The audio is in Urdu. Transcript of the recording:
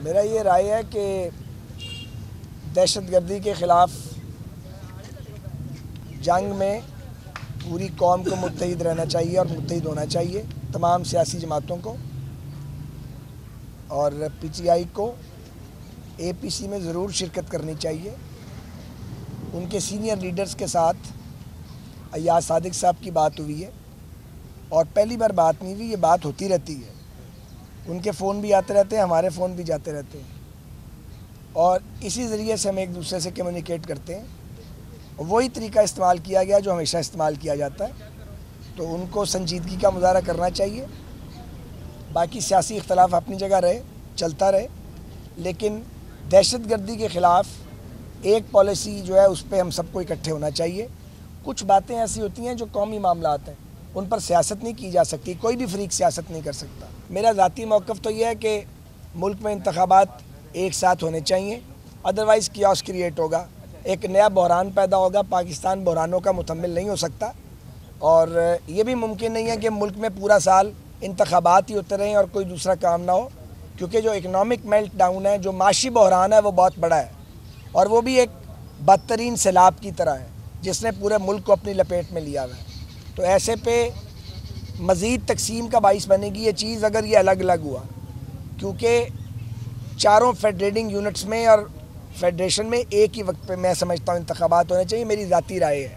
میرا یہ رائے ہے کہ دہشت گردی کے خلاف جنگ میں پوری قوم کو متحد رہنا چاہیے اور متحد ہونا چاہیے، تمام سیاسی جماعتوں کو اور پی ٹی آئی کو اے پی سی میں ضرور شرکت کرنی چاہیے۔ ان کے سینئر لیڈرز کے ساتھ ایاز صادق صاحب کی بات ہوئی ہے اور پہلی بار بات نہیں ہوئی، یہ بات ہوتی رہتی ہے۔ ان کے فون بھی آتے رہتے ہیں، ہمارے فون بھی جاتے رہتے ہیں اور اسی ذریعے سے ہم ایک دوسرے سے کمیونیکیٹ کرتے ہیں۔ وہی طریقہ استعمال کیا گیا جو ہمیشہ استعمال کیا جاتا ہے، تو ان کو سنجیدگی کا مظاہرہ کرنا چاہیے۔ باقی سیاسی اختلاف اپنی جگہ رہے، چلتا رہے، لیکن دہشت گردی کے خلاف ایک پالیسی جو ہے اس پہ ہم سب کو اکٹھے ہونا چاہیے۔ کچھ باتیں ایسی ہوتی ہیں جو قومی معاملات ہیں، ان پر سیاست نہیں کی جا سکتی، کوئی بھی فریق سیاست نہیں کر سکتا۔ میرا ذاتی موقف تو یہ ہے کہ ملک میں انتخابات ایک ساتھ ہونے چاہیے، ادروائز کیوس کریٹ ہوگا، ایک نیا بحران پیدا ہوگا۔ پاکستان بحرانوں کا متحمل نہیں ہو سکتا اور یہ بھی ممکن نہیں ہے کہ ملک میں پورا سال انتخابات ہی ہوتے رہیں اور کوئی دوسرا کام نہ ہو، کیونکہ جو اکنامک میلٹ ڈاؤن ہے، جو معاشی بحران ہے، وہ بہت بڑا ہے اور وہ بھی ایک بدترین سیلاب کی طرح ہے جس نے پورے ملک کو اپنی لپیٹ میں لیا ہوا ہے۔ تو ایسے پہ مزید تقسیم کا باعث بنے گی یہ چیز اگر یہ الگ الگ ہوا، کیونکہ چاروں فیڈریٹنگ یونٹس میں اور فیڈریشن میں ایک ہی وقت پہ میں سمجھتا ہوں انتخابات ہونے چاہیے، میری ذاتی رائے ہے۔